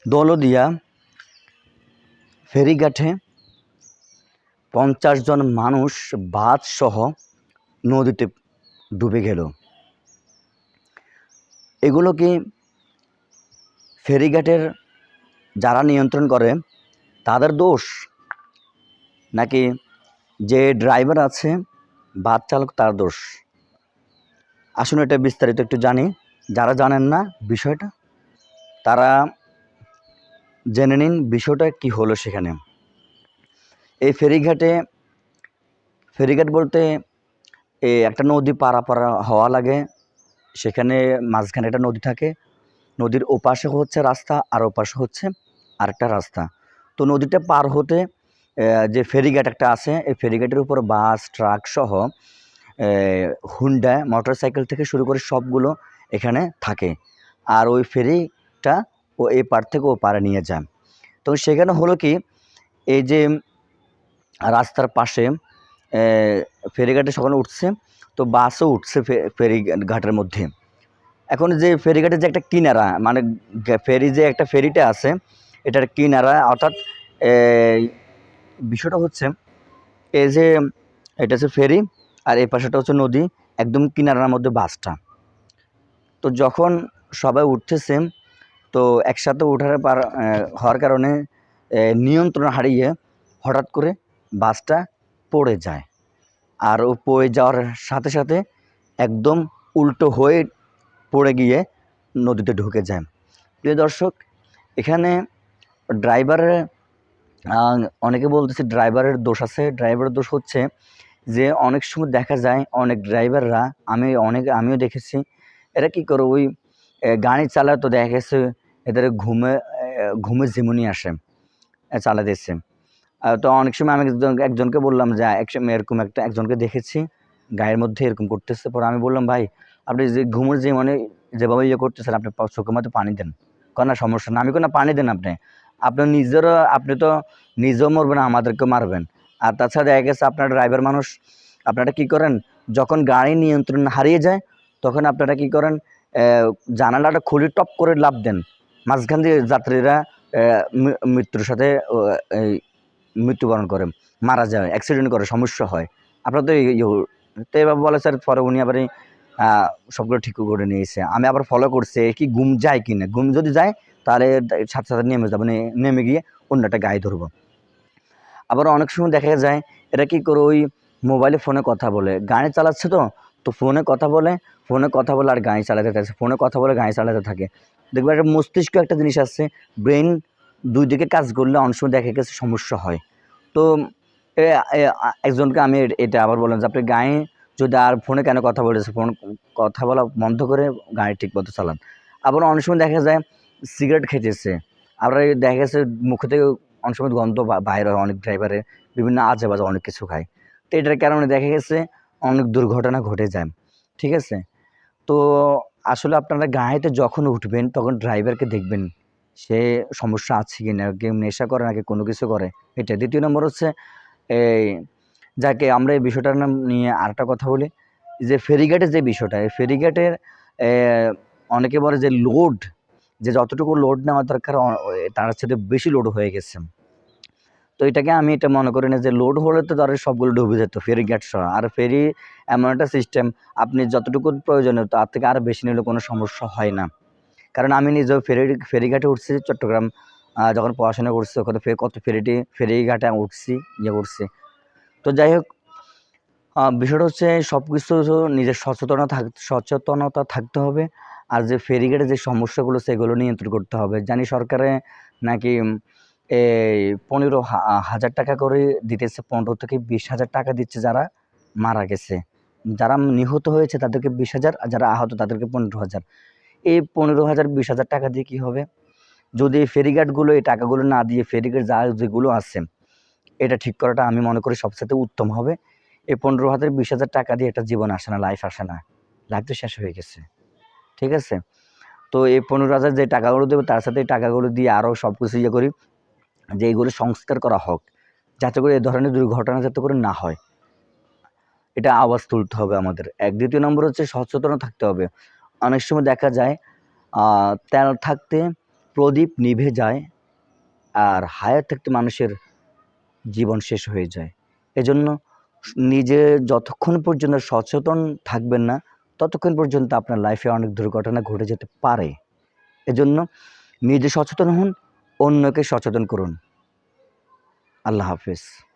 দৌলতদিয়া ফেরিঘাটে 50 জন মানুষ বাসসহ নদীতে ডুবে গেল। এগুলো কি ফেরিঘাটের যারা নিয়ন্ত্রণ করে তাদের দোষ, নাকি যে ড্রাইভার আছে বাস চালক তার দোষ? আসুন এটা বিস্তারিত একটু জানি। যারা জানেন না বিষয়টা তারা জেনে নিন বিষয়টা কি হলো সেখানে। এই ফেরিঘাট বলতে একটা নদী পারাপার হওয়া লাগে। সেখানে মাঝখানে একটা নদী থাকে। নদীর ওপাশে হচ্ছে রাস্তা আর ওপাশে হচ্ছে আরেকটা রাস্তা। তো নদীটা পার হতে যে ফেরিঘাট একটা আছে, এই ফেরিঘাটের উপর বাস, ট্রাক সহ হুন্ডা মোটরসাইকেল থেকে শুরু করে সবগুলো এখানে থাকে। আর ওই ফেরিটা এই পার থেকে ও পারে নিয়ে যায়। তো সেখানে হলো কি, এই যে রাস্তার পাশে ফেরিঘাটে সকালে উঠছে, তো বাসও উঠছে ফেরিঘাটের মধ্যে। এখন যে ফেরিঘাটের যে একটা কিনারা, মানে ফেরি যে একটা ফেরিটা আছে এটার কিনারা, অর্থাৎ বিষয়টা হচ্ছে এই যে এটা হচ্ছে ফেরি আর এই পাশেটা হচ্ছে নদী, একদম কিনারার মধ্যে বাসটা। তো যখন সবাই উঠতেছে, তো একসাথে হওয়ার কারণে নিয়ন্ত্রণ হারিয়ে হঠাৎ করে বাসটা পড়ে যায়। আর ও পড়ে যাওয়ার সাথে সাথে একদম উল্টো হয়ে পড়ে গিয়ে নদীতে ঢুকে যায়। প্রিয় দর্শক, এখানে ড্রাইভারের অনেকে বলতেছে ড্রাইভারের দোষ আছে। ড্রাইভারের দোষ হচ্ছে যে অনেক সময় দেখা যায় অনেক ড্রাইভাররা, আমিও দেখেছি, এরা কী করে ওই গাড়ি চালায়, তো দেখা গেছে এদের ঘুমে ঝিমুনি আসে চালাতেছে। তো অনেক সময় আমি একজনকে বললাম যে এরকম একজনকে দেখেছি গায়ের মধ্যে এরকম করতেছে। পরে আমি বললাম, ভাই আপনি যে ঘুমের যেভাবে করতেছেন, আপনি চোখের মধ্যে পানি দেন। না সমস্যা না। আমি কোনো পানি দেন, আপনি তো নিজেও মরবেন, আমাদেরকেও মারবেন। আর তাছাড়া দেখা গেছে আপনার ড্রাইভার মানুষ, আপনারা কি করেন, যখন গাড়ি নিয়ন্ত্রণ হারিয়ে যায় তখন আপনারা কি করেন, জানালাটা খুলে টপ করে লাফ দেন। মাঝখান দিয়ে যাত্রীরা মৃত্যুর সাথে মৃত্যুবরণ করে, মারা যায়, অ্যাক্সিডেন্ট করে, সমস্যা হয়। আপনার তো তো এভাবে বলে স্যার। পরে উনি আবার সবগুলো ঠিক করে নিয়েছে। আমি আবার ফলো করছি কি ঘুম যায় কি না। ঘুম যদি যায় তাহলে সাথে সাথে নেমে যাবো, নেমে গিয়ে অন্য একটা গায়ে ধরবো। আবার অনেক সময় দেখা যায় এরা কি করে, ওই মোবাইলে ফোনে কথা বলে, গাড়ি চালাচ্ছে, তো ফোনে কথা বলে আর গাড়ি চালাতে থাকে, ফোনে কথা বলে গাড়ি চালাতে থাকে। দেখবে একটা মস্তিষ্ক একটা জিনিস আছে, ব্রেন দুই দিকে কাজ করলে অনেক সময় দেখা গেছে সমস্যা হয়। তো একজনকে আমি এটা আবার বললাম যে আপনি গাড়ি যদি আর ফোনে কেন কথা বলেছে, ফোন কথা বলা বন্ধ করে গাড়ি ঠিক মতো চালান। আবার অনেক সময় দেখা যায় সিগারেট খেতেছে, আবার দেখা গেছে মুখ থেকে অনেক সময় গন্ধ বাইর হয়, অনেক ড্রাইভারের বিভিন্ন আজে বাজে অনেক কিছু খায়। তো এটার কারণে দেখা গেছে অনেক দুর্ঘটনা ঘটে যায়। ঠিক আছে? তো আসলে আপনারা গাড়িতে যখন উঠবেন তখন ড্রাইভারকে দেখবেন সে সমস্যা আছে কিনা, কেউ নেশা করে নাকি কোনো কিছু করে, এটা। দ্বিতীয় নম্বর হচ্ছে এই যাকে আমরা এই বিষয়টার নিয়ে আরেকটা কথা বলি, যে ফেরিঘাটের যে বিষয়টা, এই ফেরিঘাটের অনেকে বলে যে লোড, যে যতটুকু লোড নেওয়া দরকার তার সাথে বেশি লোড হয়ে গেছে। তো আমি এটা মনে করি না যে লোড হলে তো তার সবগুলো ডুবে যেত ফেরিঘাট সহ। আর ফেরি এমন একটা সিস্টেম, আপনি যতটুকু প্রয়োজনীয় তার থেকে আরও বেশি নিলে কোনো সমস্যা হয় না। কারণ আমি নিজেও ফেরিঘাটে উঠছি চট্টগ্রাম, যখন পড়াশোনা করছি ওখানে কত ফেরিঘাটে উঠছি, করছি। তো যাই হোক, বিষয়টা হচ্ছে সব কিছু নিজের সচেতনতা থাকতে হবে। আর যে ফেরিঘাটে যে সমস্যাগুলো সেগুলো নিয়ন্ত্রণ করতে হবে। জানি সরকারে নাকি এই 15,000 টাকা করে দিতেছে, 15 থেকে 20,000 টাকা দিচ্ছে যারা মারা গেছে। যারা নিহত হয়েছে তাদেরকে 20,000, আর যারা আহত তাদেরকে 15,000। এই 15,000 20,000 টাকা দিয়ে কী হবে? যদি এই ফেরিঘাটগুলো এই টাকাগুলো না দিয়ে ফেরিঘাট যেগুলো আছে এটা ঠিক করাটা আমি মনে করি সবচেয়ে উত্তম হবে। এই 15,000 20,000 টাকা দিয়ে একটা জীবন আসে না, লাইফ আসে না। লাইফ তো শেষ হয়ে গেছে। ঠিক আছে? তো এই 15,000 যে টাকাগুলো দেবে তার সাথে এই টাকাগুলো দিয়ে আরও সব কিছু করি, যে এগুলো সংস্কার করা হোক, যাতে করে এ ধরনের দুর্ঘটনা যাতে করে না হয়। এটা আওয়াজ তুলতে হবে আমাদের। দ্বিতীয় নম্বর হচ্ছে সচেতন থাকতে হবে। অনেক সময় দেখা যায় তেল থাকতে প্রদীপ নিভে যায় আর হায়াত থাকতে মানুষের জীবন শেষ হয়ে যায়। এজন্য নিজে যতক্ষণ পর্যন্ত সচেতন থাকবেন না, ততক্ষণ পর্যন্ত আপনার লাইফে অনেক দুর্ঘটনা ঘটে যেতে পারে। এজন্য নিজে সচেতন হন, অন্যকে সচেতন করুন। আল্লাহ হাফেজ।